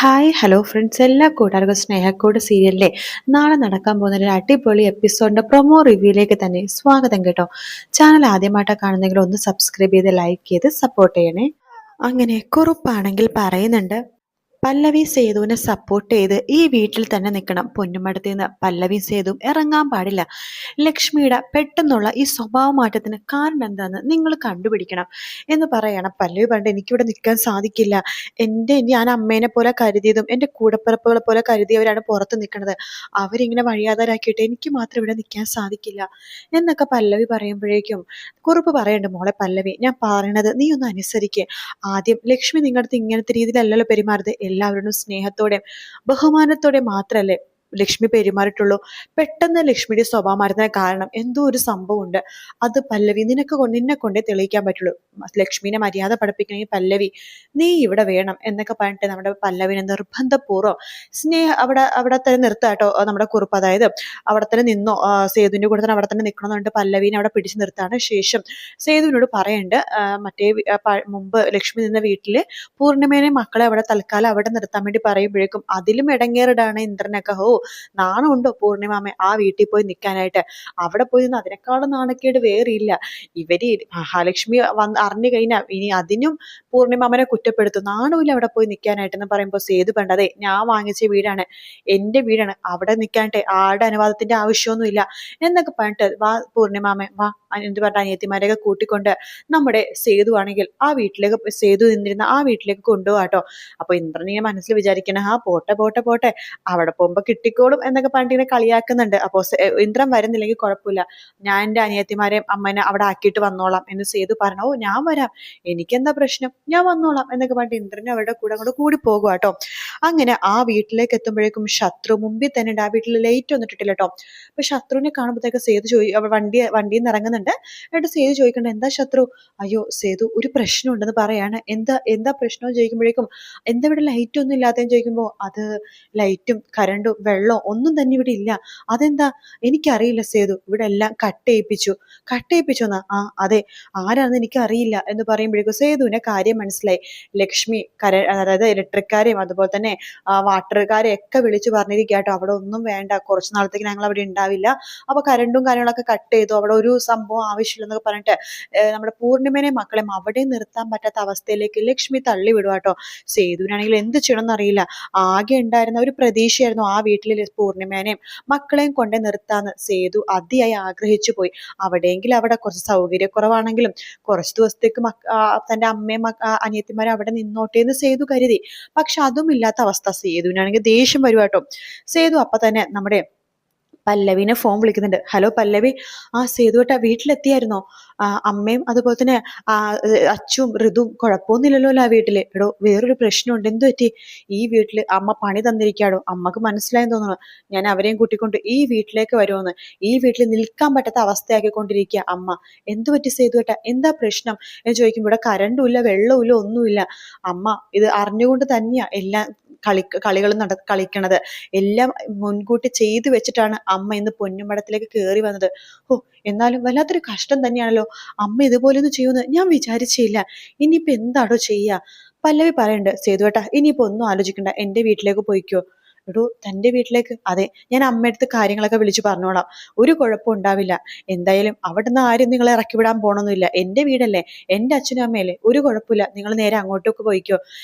Hi hello friends, എല്ലാ കൂട്ടുകാർക്കും സ്നേഹക്കൂട് സീരിയലിലെ നാളെ നടക്കാൻ പോകുന്ന ഒരു അടിപൊളി എപ്പിസോഡിന്റെ പ്രൊമോ റിവ്യൂയിലേക്ക് തന്നെ സ്വാഗതം കേട്ടോ. ചാനൽ ആദ്യമായിട്ടാണ് കാണുന്നെങ്കിൽ ഒന്ന് സബ്സ്ക്രൈബ് ചെയ്ത് ലൈക്ക് ചെയ്ത് സപ്പോർട്ട് ചെയ്യണേ. അങ്ങനെ കുറുപ്പാണെങ്കിൽ പറയുന്നുണ്ട്, പല്ലവി സേതുവിനെ സപ്പോർട്ട് ചെയ്ത് ഈ വീട്ടിൽ തന്നെ നിൽക്കണം. പൊന്നുമടത്തിൽ നിന്ന് പല്ലവി സേതുവും ഇറങ്ങാൻ പാടില്ല. ലക്ഷ്മിയുടെ പെട്ടെന്നുള്ള ഈ സ്വഭാവ മാറ്റത്തിന് കാരണം എന്താണെന്ന് നിങ്ങൾ കണ്ടുപിടിക്കണം എന്ന് പറയണം. പല്ലവി പണ്ട് എനിക്കിവിടെ നിൽക്കാൻ സാധിക്കില്ല. ഞാൻ അമ്മേനെ പോലെ കരുതിയതും എൻ്റെ കൂടപ്പിറപ്പുകളെ പോലെ കരുതിയവരാണ് പുറത്ത് നിൽക്കുന്നത്. അവരിങ്ങനെ വഴിയാധാരാക്കിയിട്ട് എനിക്ക് മാത്രം ഇവിടെ നിൽക്കാൻ സാധിക്കില്ല എന്നൊക്കെ പല്ലവി പറയുമ്പോഴേക്കും കുറുപ്പ് പറയുന്നുണ്ട്, മോളെ പല്ലവി, ഞാൻ പറയണത് നീ ഒന്ന് അനുസരിക്കുക. ആദ്യം ലക്ഷ്മി നിങ്ങളുടെ അടുത്ത് ഇങ്ങനത്തെ രീതിയിലല്ലല്ലോ പെരുമാറുന്നത്. എല്ലാവരോടും സ്നേഹത്തോടെ ബഹുമാനത്തോടെ മാത്രമല്ലേ ലക്ഷ്മി പെരുമാറിയിട്ടുള്ളൂ. പെട്ടെന്ന് ലക്ഷ്മിയുടെ സ്വഭാവം മാറുന്നതിന് കാരണം എന്തോ ഒരു സംഭവം ഉണ്ട്. അത് പല്ലവി നിന്നെ കൊണ്ടേ തെളിയിക്കാൻ പറ്റുള്ളൂ. ലക്ഷ്മിനെ മര്യാദ പഠിപ്പിക്കണമെങ്കിൽ പല്ലവി നീ ഇവിടെ വേണം എന്നൊക്കെ പറഞ്ഞിട്ട് നമ്മുടെ പല്ലവിനെ നിർബന്ധപൂർവ്വം അവിടെ തന്നെ നിർത്താട്ടോ നമ്മുടെ കുറിപ്പ്. അതായത് അവിടെ തന്നെ നിന്നോ, സേതുവിന്റെ കൂടെ തന്നെ അവിടെ തന്നെ നിൽക്കണം എന്ന് പറഞ്ഞിട്ട് പല്ലവിനെ അവിടെ പിടിച്ചു നിർത്താണ്. ശേഷം സേതുവിനോട് പറയുന്നുണ്ട്, മുമ്പ് ലക്ഷ്മി നിന്ന വീട്ടില് പൂർണിമേനെ മക്കളെ അവിടെ തൽക്കാലം അവിടെ നിർത്താൻ വേണ്ടി പറയുമ്പോഴേക്കും അതിലും ഇടങ്ങേറിടാണ് ഇന്ദ്രനൊക്കെ. നാണമുണ്ടോ പൂർണിമാമ ആ വീട്ടിൽ പോയി നിൽക്കാനായിട്ട്? അവിടെ പോയി നിന്ന് അതിനേക്കാളും നാണക്കേട് വേറില്ല. ഇവര് മഹാലക്ഷ്മി അറിഞ്ഞു കഴിഞ്ഞാൽ ഇനി അതിനും പൂർണിമാമനെ കുറ്റപ്പെടുത്തും. നാണമില്ല അവിടെ പോയി നിൽക്കാനായിട്ടെന്ന് പറയുമ്പോൾ സേതു പണ്ടതേ ഞാൻ വാങ്ങിച്ച വീടാണ്, എൻ്റെ വീടാണ്, അവിടെ നിൽക്കാനായിട്ട് ആരുടെ അനുവാദത്തിന്റെ ആവശ്യമൊന്നുമില്ല എന്നൊക്കെ പറഞ്ഞിട്ട് വാ പൂർണിമാമ വാ എന്ത് പറഞ്ഞ അനിയത്തിമാരെയൊക്കെ കൂട്ടിക്കൊണ്ട് നമ്മുടെ സേതു ആണെങ്കിൽ ആ വീട്ടിലേക്ക് സേതു നിന്നിരുന്ന ആ വീട്ടിലേക്ക് കൊണ്ടുപോകാട്ടോ. അപ്പൊ ഇന്ദ്രനെ മനസ്സിൽ വിചാരിക്കണം, പോട്ടെ പോട്ടെ പോട്ടെ, അവിടെ പോകുമ്പോ കിട്ടിക്കോളും എന്നൊക്കെ പറഞ്ഞിട്ട് ഇങ്ങനെ കളിയാക്കുന്നുണ്ട്. അപ്പോൾ ഇന്ദ്രൻ വരുന്നില്ലെങ്കിൽ കുഴപ്പമില്ല, ഞാൻ എൻ്റെ അനിയത്തിമാരെയും അമ്മനെ അവിടെ ആക്കിയിട്ട് വന്നോളാം എന്ന് സേതു പറഞ്ഞു. ഞാൻ വരാം, എനിക്കെന്താ പ്രശ്നം, ഞാൻ വന്നോളാം എന്നൊക്കെ പറഞ്ഞിട്ട് ഇന്ദ്രനെ അവരുടെ കൂടെ അങ്ങോട്ട് കൂടി പോകുക കേട്ടോ. അങ്ങനെ ആ വീട്ടിലേക്ക് എത്തുമ്പോഴേക്കും ശത്രു മുമ്പിൽ തന്നെ ഉണ്ട്. ആ വീട്ടിൽ ലൈറ്റ് വന്നിട്ടില്ല കേട്ടോ. അപ്പൊ ശത്രുവിനെ കാണുമ്പോഴത്തേക്ക് സേതു വണ്ടിയിൽ നിന്ന് ഇറങ്ങുന്നുണ്ട്. എന്നിട്ട് സേതു ചോദിക്കണ്ട, എന്താ ശത്രു? അയ്യോ സേതു, ഒരു പ്രശ്നം ഉണ്ടെന്ന് പറയാണ്. എന്താ പ്രശ്നം ചോദിക്കുമ്പോഴേക്കും എന്താ ഇവിടെ ലൈറ്റ് ഒന്നും ഇല്ലാത്തതെന്ന് ചോദിക്കുമ്പോൾ അത് ലൈറ്റും കരണ്ടും വെള്ളവും ഒന്നും തന്നെ ഇവിടെ ഇല്ല. അതെന്താ? എനിക്കറിയില്ല സേതു, ഇവിടെ എല്ലാം കട്ടയിപ്പിച്ചോന്നാ? അതെ, ആരാണെന്ന് എനിക്കറിയില്ല എന്ന് പറയുമ്പോഴേക്കും സേതുവിന്റെ കാര്യം മനസ്സിലായി. ലക്ഷ്മി അതായത് ഇലക്ട്രിക്കാരെയും അതുപോലെ തന്നെ വാട്ടറുകാരെ ഒക്കെ വിളിച്ചു പറഞ്ഞിരിക്കുക കേട്ടോ, അവിടെ ഒന്നും വേണ്ട, കുറച്ച് നാളത്തേക്ക് ഞങ്ങൾ അവിടെ ഉണ്ടാവില്ല. അപ്പൊ കരണ്ടും കാര്യങ്ങളൊക്കെ കട്ട് ചെയ്തു, അവിടെ ഒരു സംഭവം ആവശ്യമില്ലെന്നൊക്കെ പറഞ്ഞിട്ട് നമ്മുടെ പൂർണിമനെ മക്കളെ അവിടെ നിർത്താൻ പറ്റാത്ത അവസ്ഥയിലേക്ക് ലക്ഷ്മി തള്ളി വിടുക കേട്ടോ. സേതുവിനാണെങ്കിൽ എന്ത് ചെയ്യണമെന്ന് അറിയില്ല. ആകെ ഉണ്ടായിരുന്ന ഒരു പ്രതീക്ഷയായിരുന്നു ആ വീട്ടിലെ പൂർണിമേനെയും മക്കളെയും കൊണ്ടേ നിർത്താന്ന് സേതു അതിയായി ആഗ്രഹിച്ചു പോയി. അവിടെയെങ്കിലും അവിടെ കുറച്ച് സൗകര്യക്കുറവാണെങ്കിലും കുറച്ച് ദിവസത്തേക്ക് തന്റെ അമ്മയും അനിയത്തിമാരും അവിടെ നിന്നോട്ടെ എന്ന് സേതു കരുതി. പക്ഷെ അതും ഇല്ലാത്ത അവസ്ഥ. സേതുവിനാണെങ്കിൽ ദേഷ്യം വരുവാട്ടോ. സേതു അപ്പൊ തന്നെ നമ്മുടെ പല്ലവിനെ ഫോൺ വിളിക്കുന്നുണ്ട്. ഹലോ പല്ലവി, സേതുവേട്ടാ വീട്ടിലെത്തിയായിരുന്നോ? അമ്മയും അതുപോലെ തന്നെ അച്ചും ഋതുവും കുഴപ്പമൊന്നുമില്ലല്ലോ ആ വീട്ടില്? എടോ വേറൊരു പ്രശ്നമുണ്ട്. എന്തു പറ്റി? ഈ വീട്ടില് അമ്മ പണി തന്നിരിക്കാടോ. അമ്മക്ക് മനസ്സിലായെന്ന് തോന്നുന്നു. ഞാൻ അവരെയും കൂട്ടിക്കൊണ്ട് ഈ വീട്ടിലേക്ക് വരുമെന്ന്. ഈ വീട്ടിൽ നിൽക്കാൻ പറ്റാത്ത അവസ്ഥയാക്കിക്കൊണ്ടിരിക്കുക അമ്മ. എന്തു പറ്റി സേതുവേട്ടാ, എന്താ പ്രശ്നം എന്ന് ചോദിക്കുമ്പോൾ ഇവിടെ കരണ്ടും ഇല്ല വെള്ളവും ഇല്ല ഒന്നുമില്ല. അമ്മ ഇത് അറിഞ്ഞുകൊണ്ട് തന്നെയാ എല്ലാം കളികൾ കളിക്കണത്. എല്ലാം മുൻകൂട്ടി ചെയ്തു വെച്ചിട്ടാണ് അമ്മ ഇന്ന് പൊന്നുമടത്തിലേക്ക് കയറി വന്നത്. എന്നാലും വല്ലാത്തൊരു കഷ്ടം തന്നെയാണല്ലോ. അമ്മ ഇതുപോലെയൊന്നും ചെയ്യുമെന്ന് ഞാൻ വിചാരിച്ചില്ല. ഇനിയിപ്പോ എന്താണോ ചെയ്യുക? പല്ലവി പറയുന്നുണ്ട്, സേതുവേട്ടാ ഇനിയിപ്പോ ഒന്നും ആലോചിക്കണ്ട, എൻ്റെ വീട്ടിലേക്ക് പോയിക്കോ. എടോ തൻ്റെ വീട്ടിലേക്ക്? അതെ, ഞാൻ അമ്മയടുത്ത് കാര്യങ്ങളൊക്കെ വിളിച്ചു പറഞ്ഞോളാം, ഒരു കുഴപ്പം ഉണ്ടാവില്ല. എന്തായാലും അവിടുന്ന് ആരും നിങ്ങളെ ഇറക്കി വിടാൻ പോണൊന്നുമില്ല. എൻ്റെ വീടല്ലേ, എൻ്റെ അച്ഛനും അമ്മയല്ലേ, ഒരു കുഴപ്പമില്ല, നിങ്ങൾ നേരെ അങ്ങോട്ടേക്ക് പോയിക്കോ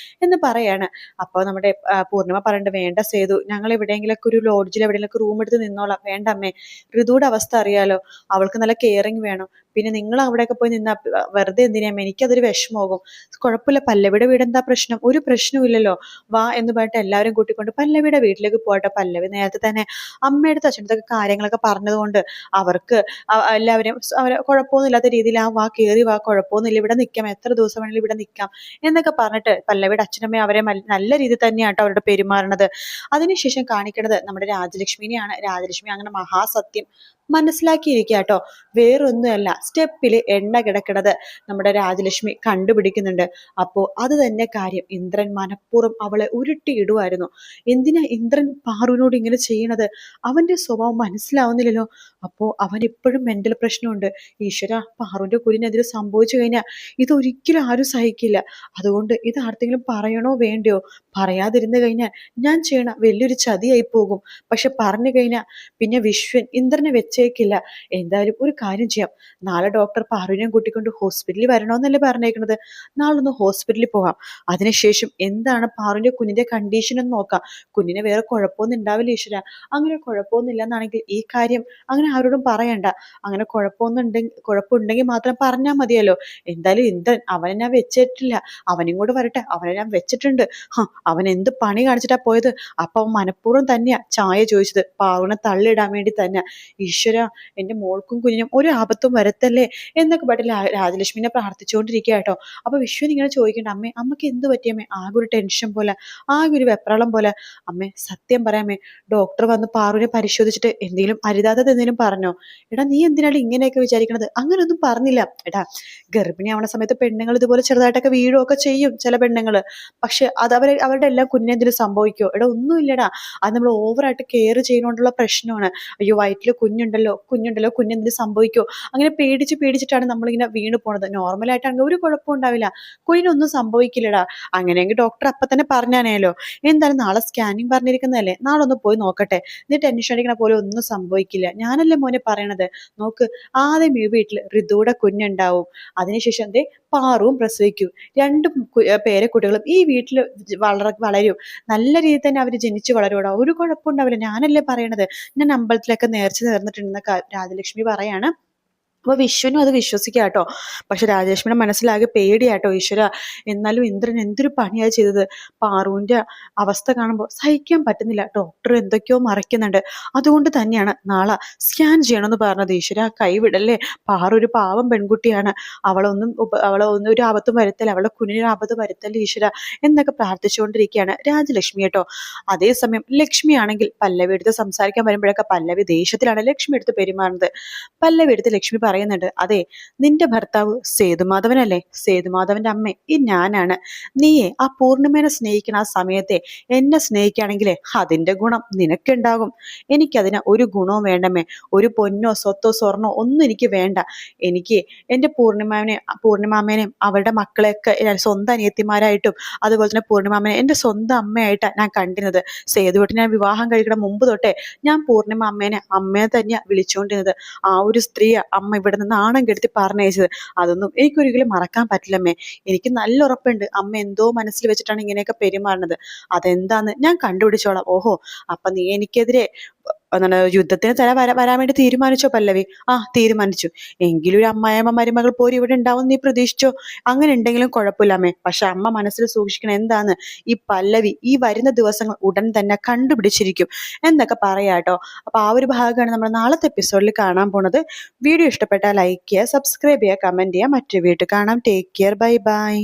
എന്ന് പറയാണ്. അപ്പോൾ നമ്മുടെ പൂർണിമ പറയണ്ട, വേണ്ട സേതു, ഞങ്ങൾ എവിടെയെങ്കിലൊക്കെ ഒരു ലോഡ്ജിൽ എവിടെയെങ്കിലൊക്കെ റൂം എടുത്ത് നിന്നോളാം. വേണ്ട അമ്മേ, ഋതുയുടെ അവസ്ഥ അറിയാലോ, അവൾക്ക് നല്ല കെയറിങ് വേണം. പിന്നെ നിങ്ങൾ അവിടെയൊക്കെ പോയി നിന്നാ വെറുതെ എന്തിനാ? എനിക്കതൊരു വിഷമമാകും. കുഴപ്പമില്ല, പല്ലവിയുടെ വീട് എന്താ പ്രശ്നം? ഒരു പ്രശ്നവും ഇല്ലല്ലോ, വാ എന്ന് പറഞ്ഞിട്ട് എല്ലാവരും കൂട്ടിക്കൊണ്ട് പല്ലവിയുടെ വീട്ടിലേക്ക് പോകട്ടെ. പല്ലവി നേരത്തെ തന്നെ അമ്മയുടെ അച്ഛനടുത്തൊക്കെ കാര്യങ്ങളൊക്കെ പറഞ്ഞതുകൊണ്ട് അവർക്ക് എല്ലാവരെയും കുഴപ്പമൊന്നുമില്ലാത്ത രീതിയിൽ വാ കയറി വാ, കുഴപ്പമൊന്നുമില്ല, ഇവിടെ നിൽക്കാം, എത്ര ദിവസം വേണമെങ്കിലും ഇവിടെ നിൽക്കാം എന്നൊക്കെ പറഞ്ഞിട്ട് പല്ലവിയുടെ അച്ഛനമ്മയും അവരെ നല്ല രീതിയിൽ തന്നെയാട്ടോ അവരുടെ പെരുമാറുന്നത്. അതിനുശേഷം കാണിക്കുന്നത് നമ്മുടെ രാജലക്ഷ്മിനെയാണ്. രാജലക്ഷ്മി അങ്ങനെ മഹാസത്യം മനസ്സിലാക്കിയിരിക്കുക കേട്ടോ. വേറൊന്നുമല്ല, സ്റ്റെപ്പിൽ എണ്ണ കിടക്കണത് നമ്മുടെ രാജലക്ഷ്മി കണ്ടുപിടിക്കുന്നുണ്ട്. അപ്പോൾ അത് തന്നെ കാര്യം, ഇന്ദ്രൻ മനഃപൂർവ്വം അവളെ ഉരുട്ടിയിടുമായിരുന്നു. എന്തിനാ ഇന്ദ്രൻ പാറുവിനോട് ഇങ്ങനെ ചെയ്യണത്? അവന്റെ സ്വഭാവം മനസ്സിലാവുന്നില്ലല്ലോ. അപ്പോൾ അവൻ ഇപ്പോഴും മെന്റൽ പ്രശ്നമുണ്ട്. ഈശ്വര, പാറുവിന്റെ കുഞ്ഞിനെതിരെ സംഭവിച്ചു കഴിഞ്ഞാൽ ഇതൊരിക്കലും ആരും സഹിക്കില്ല. അതുകൊണ്ട് ഇത് ആർക്കെങ്കിലും പറയണോ വേണ്ടയോ? പറയാതിരുന്നു കഴിഞ്ഞാൽ ഞാൻ ചെയ്യണ വലിയൊരു ചതിയായി പോകും. പക്ഷെ പറഞ്ഞു കഴിഞ്ഞാൽ പിന്നെ വിശ്വൻ ഇന്ദ്രനെ വെച്ചേക്കില്ല. എന്തായാലും ഒരു കാര്യം ചെയ്യാം, നാളെ ഡോക്ടർ പാറുവിനെയും കൂട്ടിക്കൊണ്ട് ഹോസ്പിറ്റലിൽ വരണമെന്നല്ലേ പറഞ്ഞേക്കണത്. നാളെ ഒന്ന് ഹോസ്പിറ്റലിൽ പോകാം. അതിനുശേഷം എന്താണ് പാറുവിന്റെ കുഞ്ഞിന്റെ കണ്ടീഷൻ എന്ന് നോക്കാം. കുഞ്ഞിന് വേറെ കുഴപ്പമൊന്നും ഉണ്ടാവില്ല ഈശ്വര. അങ്ങനെ കുഴപ്പമൊന്നും ഇല്ലെന്നാണെങ്കിൽ ഈ കാര്യം അങ്ങനെ ആരോടും പറയണ്ട. അങ്ങനെ കുഴപ്പമുണ്ടെങ്കിൽ മാത്രം പറഞ്ഞാൽ മതിയല്ലോ. എന്തായാലും ഇന്ദ്രൻ അവനെ ഞാൻ വെച്ചിട്ടില്ല, അവനും കൂടെ വരട്ടെ, അവനെ ഞാൻ വെച്ചിട്ടുണ്ട്. അവൻ എന്ത് പണി കാണിച്ചിട്ടാ പോയത്? അപ്പൊ അവൻ മനഃപൂർവ്വം തന്നെയാ ചായ ചോദിച്ചത്, പാറുവിനെ തള്ളിയിടാൻ വേണ്ടി തന്നെ. ഈശ്വര, എന്റെ മോൾക്കും കുഞ്ഞിനും ഒരു ആപത്തും വരത്തല്ലേ എന്നൊക്കെ പറഞ്ഞിട്ട് രാജലക്ഷ്മിനെ പ്രാർത്ഥിച്ചുകൊണ്ടിരിക്കുക കേട്ടോ. അപ്പൊ വിശ്വൻ ഇങ്ങനെ ചോദിക്കണ്ട, അമ്മേ അമ്മക്ക് എന്ത് പറ്റിയമ്മേ? ആകെ ഒരു ടെൻഷൻ പോലെ, ആകെ ഒരു വെപ്രാളം പോലെ. അമ്മേ സത്യം പറയാമേ, ഡോക്ടർ വന്ന് പാറുവിനെ പരിശോധിച്ചിട്ട് എന്തെങ്കിലും അരുതാത്തത് എന്തെങ്കിലും പറഞ്ഞോ? എടാ നീ എന്തിനാണ് ഇങ്ങനെയൊക്കെ വിചാരിക്കണത്? അങ്ങനെയൊന്നും പറഞ്ഞില്ല. എടാ, ഗർഭിണി ആവണ സമയത്ത് പെണ്ണുങ്ങൾ ഇതുപോലെ ചെറുതായിട്ടൊക്കെ വീഴുകയൊക്കെ ചെയ്യും ചില പെണ്ണുങ്ങള്. പക്ഷെ അത് അവരുടെ എല്ലാം കുഞ്ഞിനെന്തെങ്കിലും സംഭവിക്കോ? എടാ ഒന്നുമില്ലടാ, അത് നമ്മൾ ഓവറായിട്ട് കെയർ ചെയ്യുന്നതുകൊണ്ടുള്ള പ്രശ്നമാണ്. അയ്യോ വയറ്റിൽ കുഞ്ഞുണ്ടല്ലോ കുഞ്ഞെന്തെങ്കിലും സംഭവിക്കോ? അങ്ങനെ പേടിച്ചിട്ടാണ് നമ്മളിങ്ങനെ വീണ് പോണത്. നോർമലായിട്ടാണെങ്കിൽ ഒരു കുഴപ്പം ഉണ്ടാവില്ല, കുഞ്ഞിനൊന്നും സംഭവിക്കില്ലടാ. അങ്ങനെയെങ്കിൽ ഡോക്ടർ അപ്പൊ തന്നെ പറഞ്ഞാനേലോ. എന്തായാലും നാളെ സ്കാനിങ് പറഞ്ഞിരിക്കുന്നതല്ലേ, നാളെ ഒന്ന് പോയി നോക്കട്ടെ. നീ ടെൻഷൻ അടിക്കണ പോലെ ഒന്നും സംഭവിക്കില്ല, ഞാനല്ലേ മോനെ പറയണത്. നോക്ക്, ആദ്യം ഈ വീട്ടിൽ ഋതുവിടെ കുഞ്ഞുണ്ടാവും, അതിനുശേഷം എന്തേ പാറുവും പ്രസവിക്കും. രണ്ട് പേരക്കുട്ടികളും ഈ വീട്ടിൽ വളരും. നല്ല രീതിയിൽ തന്നെ അവർ ജനിച്ചു വളരൂടാ, ഒരു കുഴപ്പമുണ്ടാവില്ല, ഞാനല്ലേ പറയണത്. ഞാൻ അമ്പലത്തിലൊക്കെ നേർച്ച നേർന്നിട്ടുണ്ടെന്ന് രാജലക്ഷ്മി പറയാണ്. അപ്പൊ വിശ്വനും അത് വിശ്വസിക്കുക കേട്ടോ. പക്ഷെ രാജലക്ഷ്മിയുടെ മനസ്സിലാകെ പേടിയാട്ടോ. ഈശ്വര, എന്നാലും ഇന്ദ്രൻ എന്തൊരു പണിയാ ചെയ്തത്. പാറുവിന്റെ അവസ്ഥ കാണുമ്പോൾ സഹിക്കാൻ പറ്റുന്നില്ല. ഡോക്ടർ എന്തൊക്കെയോ മറയ്ക്കുന്നുണ്ട്. അതുകൊണ്ട് തന്നെയാണ് നാളെ സ്കാൻ ചെയ്യണമെന്ന് പറഞ്ഞത്. ഈശ്വര, കൈവിടല്ലേ. പാറു ഒരു പാവം പെൺകുട്ടിയാണ്, അവളൊന്നും ഒരു ആപത്തും വരുത്തല്ല, അവളെ കുഞ്ഞിനൊരു ആപത്ത് വരുത്തല്ലേ ഈശ്വര എന്നൊക്കെ പ്രാർത്ഥിച്ചുകൊണ്ടിരിക്കുകയാണ് രാജലക്ഷ്മി കേട്ടോ. അതേസമയം ലക്ഷ്മി ആണെങ്കിൽ പല്ലവി എടുത്ത് സംസാരിക്കാൻ വരുമ്പോഴൊക്കെ പല്ലവി ദേഷ്യത്തിലാണ് ലക്ഷ്മി എടുത്ത് പെരുമാറുന്നത്. പല്ലവി എടുത്ത് ലക്ഷ്മി പറയുന്നുണ്ട്, അതെ, നിന്റെ ഭർത്താവ് സേതുമാധവനല്ലേ, സേതുമാധവന്റെ അമ്മ ഈ ഞാനാണ്. നീയെ ആ പൂർണിമേനെ സ്നേഹിക്കണ ആ സമയത്തെ എന്നെ സ്നേഹിക്കുകയാണെങ്കിലേ അതിന്റെ ഗുണം നിനക്കുണ്ടാകും. എനിക്കതിന് ഒരു ഗുണവും വേണ്ടമേ. ഒരു പൊന്നോ സ്വത്തോ സ്വർണ്ണോ ഒന്നും എനിക്ക് വേണ്ട. എനിക്ക് എൻ്റെ പൂർണിമാമേനെയും അവരുടെ മക്കളെയൊക്കെ സ്വന്തം അനിയത്തിമാരായിട്ടും അതുപോലെ തന്നെ പൂർണിമാമനെ എൻ്റെ സ്വന്തം അമ്മയായിട്ടാണ് ഞാൻ കണ്ടിരുന്നത്. സേതുവേട്ടനെ ഞാൻ വിവാഹം കഴിക്കണ മുമ്പ് തൊട്ടേ ഞാൻ പൂർണിമ അമ്മയെ തന്നെയാണ് വിളിച്ചുകൊണ്ടിരുന്നത്. ആ ഒരു സ്ത്രീയെ അമ്മ ഇവിടെ നിന്ന് നാണം കെടുത്തി പറഞ്ഞയച്ചത്. അതൊന്നും എനിക്കൊരിക്കലും മറക്കാൻ പറ്റില്ലമ്മേ. എനിക്ക് നല്ല ഉറപ്പുണ്ട് അമ്മ എന്തോ മനസ്സിൽ വെച്ചിട്ടാണ് ഇങ്ങനെയൊക്കെ പെരുമാറുന്നത്. അതെന്താന്ന് ഞാൻ കണ്ടുപിടിച്ചോളാം. ഓഹോ, അപ്പൊ നീ എനിക്കെതിരെ എന്താണ് യുദ്ധത്തിന് വരാൻ വേണ്ടി തീരുമാനിച്ചോ പല്ലവി? ആ, തീരുമാനിച്ചു. എങ്കിലും ഒരു അമ്മായിയമ്മ മരുമകൾ പോലും ഇവിടെ ഉണ്ടാവും നീ പ്രതീക്ഷിച്ചോ? അങ്ങനെ ഉണ്ടെങ്കിലും കുഴപ്പമില്ലമ്മേ. പക്ഷെ അമ്മ മനസ്സിൽ സൂക്ഷിക്കണം എന്താന്ന്, ഈ പല്ലവി ഈ വരുന്ന ദിവസങ്ങൾ ഉടൻ തന്നെ കണ്ടുപിടിച്ചിരിക്കും എന്നൊക്കെ പറയാട്ടോ. അപ്പൊ ആ ഒരു ഭാഗമാണ് നമ്മൾ നാളത്തെ എപ്പിസോഡിൽ കാണാൻ പോണത്. വീഡിയോ ഇഷ്ടപ്പെട്ടാൽ ലൈക്ക് ചെയ്യുക, സബ്സ്ക്രൈബ് ചെയ്യുക, കമന്റ് ചെയ്യുക. മറ്റൊരു വീഡിയോ കാണാം. Take care, bye bye.